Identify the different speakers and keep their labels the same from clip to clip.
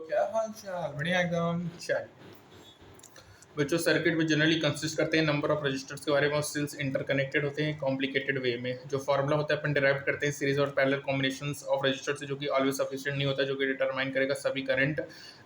Speaker 1: क्या हाल चाल? बढ़िया एकदम। चलिए, बच्चों सर्किट में जनरली कंसिस्ट करते हैं नंबर ऑफ रजिस्टर्स के बारे में और सेल्स इंटरकनेक्टेड होते हैं कॉम्प्लिकेटेड वे में। जो फॉर्मूला होता है अपन डिराइव करते हैं सीरीज और पैरेलल कॉम्बिनेशंस ऑफ रजिस्टर से, जो कि ऑलवेज सफिशिएंट नहीं होता, जो कि डिटरमाइन करेगा सभी करंट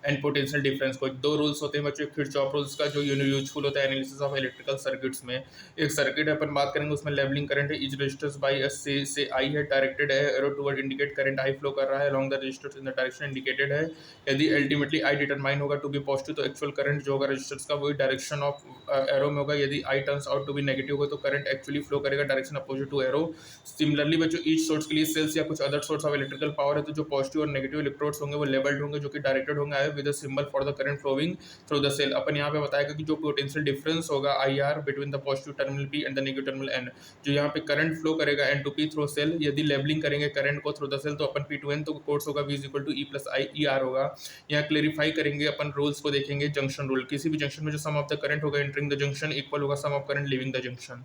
Speaker 1: एंड पोटेंशियल डिफरेंस को। दो रूल्स होते हैं बच्चों किरचॉफ रूल्स का, जो यूजफुल होता है एनालिसिस ऑफ इलेक्ट्रिकल सर्किट्स में। एक सर्किट है, अपन बात करेंगे उसमें लेवलिंग करंट है, ईच रजिस्टर्स बाई एस से आई है, डायरेक्टेड है arrow toward indicate current I flow कर रहा है along the resistors in the direction indicated है। यदि अल्टीमेटली आई डिटरमाइन होगा टू बी पॉजिटिव तो एक्चुअल करंट जो होगा रजिस्टर्स का वही डायरेक्शन ऑफ एरो में होगा। यदि I turns out to be negative होगा तो करंट एक्चुअली फ्लो करेगा direction opposite to arrow. Similarly बच्चों ईच सोर्स के लिए सेल्स या कुछ other source of electrical power है, तो जो पॉजिटिव और नेगेटिव इलेक्ट्रोड्स होंगे वो लेबल्ड होंगे, जो कि डायरेक्टेड होंगे with a symbol for the current flowing through the cell. अपन यहाँ पे बताएगा कि जो पोटेंशियल डिफरेंस होगा I R between the positive terminal P and the negative terminal N, जो यहाँ पे करंट फ्लो करेगा N to P through cell. यदि लेबलिंग करेंगे करंट को थ्रू द सेल तो अपन पी टू एन, तो कोर्स होगा V is equal to E plus I E R होगा। यहाँ क्लेरिफाई करेंगे अपन रूल्स को, देखेंगे जंक्शन रूल। किसी भी जंक्शन में जो सम ऑफ द करंट होगा एंटरिंग द जंक्शन इक्वल होगा sum of current leaving the junction.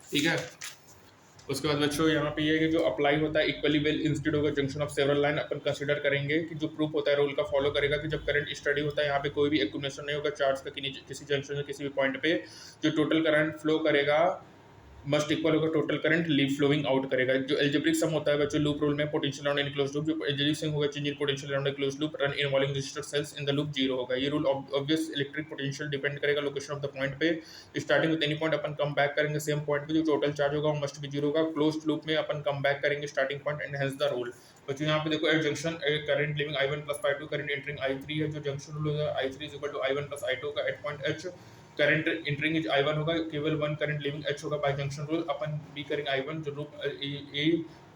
Speaker 1: ठीक है। उसके बाद बच्चों यहाँ पे ये कि जो अप्लाई होता है इक्वली वेल इंस्टेड होगा junction of several line. Upon consider करेंगे कि जो प्रूफ होता है रूल का फॉलो करेगा कि जब करंट स्टडी होता है यहाँ पे कोई भी एक्यूमुलेशन नहीं होगा चार्ज का किसी जंक्शन में किसी भी पॉइंट पे। जो टोटल करंट फ्लो करेगा मस्ट इक्वल होगा total current leave flowing out करेगा। जो एल्जेब्रिक सम होता है बच्चों लूप रूल में potential around in closed loop, जो एल्जेब्रिक सम होगा change in potential around closed loop run involving resistor cells in the loop zero होगा। ये rule obvious electric potential depend करेगा लोकेशन ऑफ द पॉइंट पे। Starting with any point अपन come back करेंगे same point पे, जो total charge होगा वो मस्ट बी जीरो होगा। क्लोज्ड लूप में अपन कम बैक करेंगे starting point and hence the rule. बच्चों यहाँ पे देखो at junction current leaving I1 plus I2 current entering I3 है, जो जंक्शन रूल होगा I3 is equal to I1 plus I2 का at point H current entering is I1 होगा, केवल वन करंट लिविंग H होगा बाय जंक्शन रूल। अपन बी करेंगे I1 जो loop A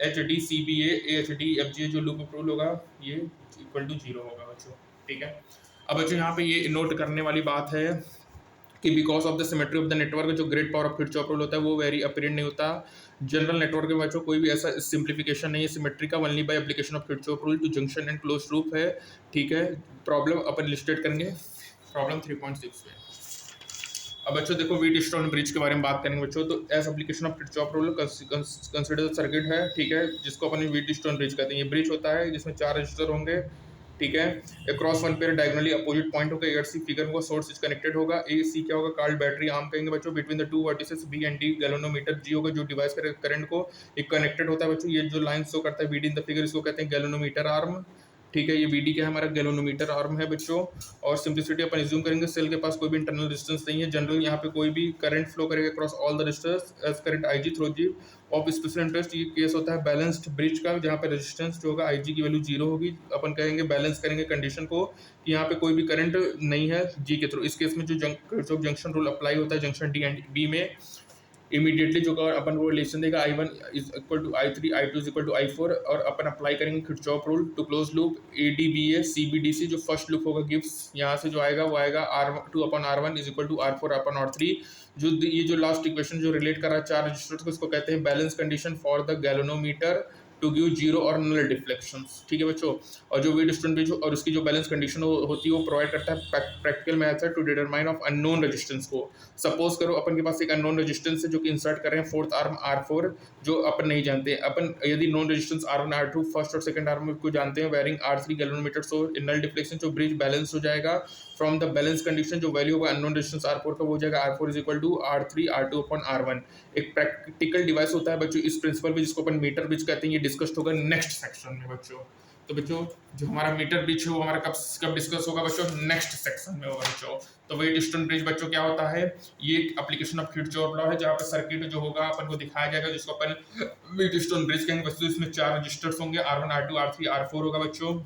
Speaker 1: H D C B A H D F G जो loop rule होगा ये इक्वल टू जीरो होगा बच्चों। ठीक है। अब बच्चों यहाँ पे ये नोट करने वाली बात है कि because of the symmetry of the network जो great power of Kirchhoff rule होता है वो वेरी अपीरेंट नहीं होता। जनरल नेटवर्क में बच्चों कोई भी ऐसा सिंप्लीफिकेशन नहीं है सिमेट्री का, only by application of Kirchhoff rule to junction and close loop है। ठीक है। प्रॉब्लम अपन लिस्टेड करेंगे प्रॉब्लम 3.6 में। अब बच्चों देखो व्हीट स्टोन ब्रिज के बारे में बात करेंगे बच्चों, तो as application of Kirchhoff rule consider circuit है। ठीक है, जिसको अपन व्हीट स्टोन ब्रिज कहते हैं। ये ब्रिज होता है जिसमें 4 रजिस्टर होंगे। ठीक है। Across one pair diagonally opposite point होगा, एयर सी फिगर होगा, सोर्स इज कनेक्टेड होगा। ए सी क्या होगा कार्ड बैटरी आर्म कहेंगे बच्चों। Between the two vertices B and D galvanometer G होगा, जो डिवाइस करेगा करंट को एक कनेक्टेड होता है बच्चों। ये जो लाइन शो करता है बीडी इन द फिगर इसको कहते हैं गैलोनोमीटर आर्म। ठीक है। ये बीडी क्या है हमारा गैलोनोमीटर आर्म है बच्चों। और सिंप्लिसिटी अपन एज्यूम करेंगे सेल के पास कोई भी इंटरनल रेजिस्टेंस नहीं है। जनरल यहाँ पे कोई भी करंट फ्लो करेगा across all the resistors as current IG through G. Of special interest ये केस होता है बैलेंस्ड ब्रिज का, जहाँ पे रेजिस्टेंस जो होगा आईजी की वैल्यू जीरो होगी। अपन कहेंगे बैलेंस करेंगे कंडीशन को कि यहाँ पे कोई भी करंट नहीं है जी के थ्रू। इस केस में जो जंक्शन रूल अप्लाई होता है जंक्शन डी एंड बी में, इमीडिएटली जो अपन वो रिलेशन देगा I1 is equal to I3 I2 is equal to I4 और अपन अप्लाई करेंगे Kirchhoff rule to close loop ADBA CBDC। जो फर्स्ट लूप होगा गिव्स यहाँ से जो आएगा वो आएगा R2 अपन R1 is equal to R4 अपन R3। जो ये जो लास्ट इक्वेशन जो रिलेट कर रहा है 4 रजिस्टर्स को, इसको कहते हैं balance condition for the galvanometer to give zero और नल डिफ्लेक्शंस। ठीक है बच्चों। और जो व्हीट स्टोन ब्रिज और उसकी जो बैलेंस कंडीशन होती है वो प्रोवाइड करता है practical method to determine of unknown resistance को। सपोज करो अपन के पास एक अननोन रेजिस्टेंस है जो कि इंसर्ट कर रहे हैं फोर्थ आर्म R4 जो अपन नहीं जानते। अपन यदि non resistance R1 R2 first और सेकंड आर्म को जानते हैं वेरिंग R3 गैलोनोमीटर, सो नल डिफ्लेक्शन जो ब्रिज बैलेंस हो जाएगा फ्रॉम द बैलेंस कंडीशन। जो वैल्यू होगा अननोन रेजिस्टेंस R4 का वो हो जाएगा R4 is equal to R3 R2 upon R1। एक प्रैक्टिकल डिवाइस होता है बच्चों इस प्रिंसिपल पे, जिसको अपन मीटर ब्रिज कहते हैं। ये डिस्कस होगा नेक्स्ट सेक्शन में बच्चों। तो बच्चों जो हमारा मीटर ब्रिज है वो हमारा कब डिस्कस होगा बच्चों, नेक्स्ट सेक्शन में होगा बच्चों। तो व्हीट स्टोन ब्रिज बच्चों क्या होता है, ये एप्लीकेशन ऑफ किरचॉफ लॉ है, जहाँ पे सर्किट जो होगा अपन को दिखाया जाएगा जिसको अपन व्हीट स्टोन ब्रिज कहेंगे बच्चों। इसमें 4 रजिस्टर्स होंगे R1 R2 R3 R4 होगा बच्चों।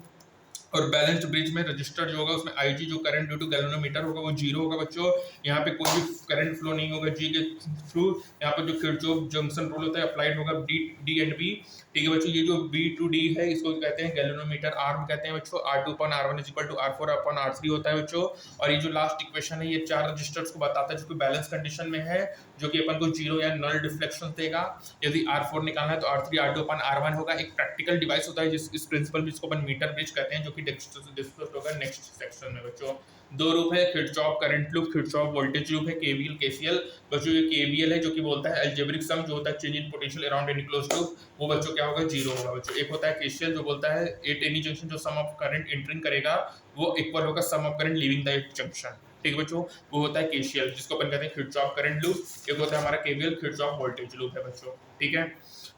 Speaker 1: और बैलेंस्ड ब्रिज में रजिस्टर जो होगा उसमें आईजी जो करंट ड्यू टू गैलोनोमीटर होगा वो जीरो होगा बच्चों। यहाँ पे कोई भी करंट फ्लो नहीं होगा जी के थ्रू। यहाँ पे जो किरचॉफ जंक्शन रूल होता है अप्लाइड होगा डी एंड बी। ठीक है बच्चों। ये जो बी टू डी है इसको कहते हैं गैलोनोमीटर आर्म कहते हैं बच्चों। R2 upon R1 is equal to R4 upon R3 होता है बच्चों। और ये जो लास्ट इक्वेशन है ये 4 रजिस्टर्स को बताता है जो कि बैलेंस कंडीशन में है, जो कि अपन को जीरो या नल डिफ्लेक्शन देगा। यदि R4 निकालना है तो R3 R2 अपॉन R1 होगा। एक प्रैक्टिकल डिवाइस होता है जिस इस प्रिंसिपल जिसको अपन मीटर ब्रिज कहते हैं, जो कि डिस्कस होगा नेक्स्ट सेक्शन में बच्चों। दो रूप है, Kirchhoff current loop, Kirchhoff voltage loop है, केवीएल केसीएल। बच्चों ये केवीएल है जो कि बोलता है अलजेब्रिक सम जो होता है change in potential around any closed loop, वो बच्चों क्या होगा, जीरो होगा बच्चों। एक होता है केसीएल जो बोलता है एट एनी जंक्शन जो सम ऑफ करंट एंटरिंग करेगा वो इक्वल होगा sum of current leaving the junction. ठीक है बच्चों, वो होता है केसीएल जिसको अपन कहते हैं किरचॉफ करंट लूप। एक होता है हमारा केवीएल किरचॉफ वोल्टेज लूप है बच्चों। ठीक है,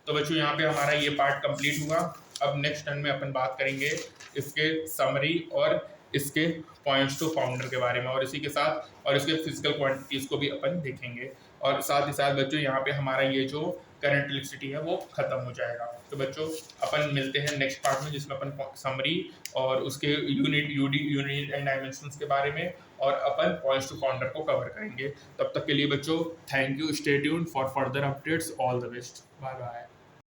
Speaker 1: तो बच्चों यहाँ पे हमारा ये पार्ट कंप्लीट हुआ। अब नेक्स्ट टर्न में अपन बात करेंगे इसके समरी और इसके पॉइंट्स टू फाउंडर के बारे में, और इसी के साथ और इसके फिजिकल क्वांटिटीज को भी अपन देखेंगे। और साथ ही साथ बच्चों यहाँ पे हमारा ये जो करंट इलेक्ट्रिसिटी है वो खत्म हो जाएगा। तो बच्चों अपन मिलते हैं नेक्स्ट पार्ट में जिसमें अपन समरी और उसके यूनिट एंड डायमेंशंस के बारे में और अपन पॉइंट्स टू फाउंडर को कवर करेंगे। तब तक के लिए बच्चों thank you, stay tuned for further updates, all the best, bye bye.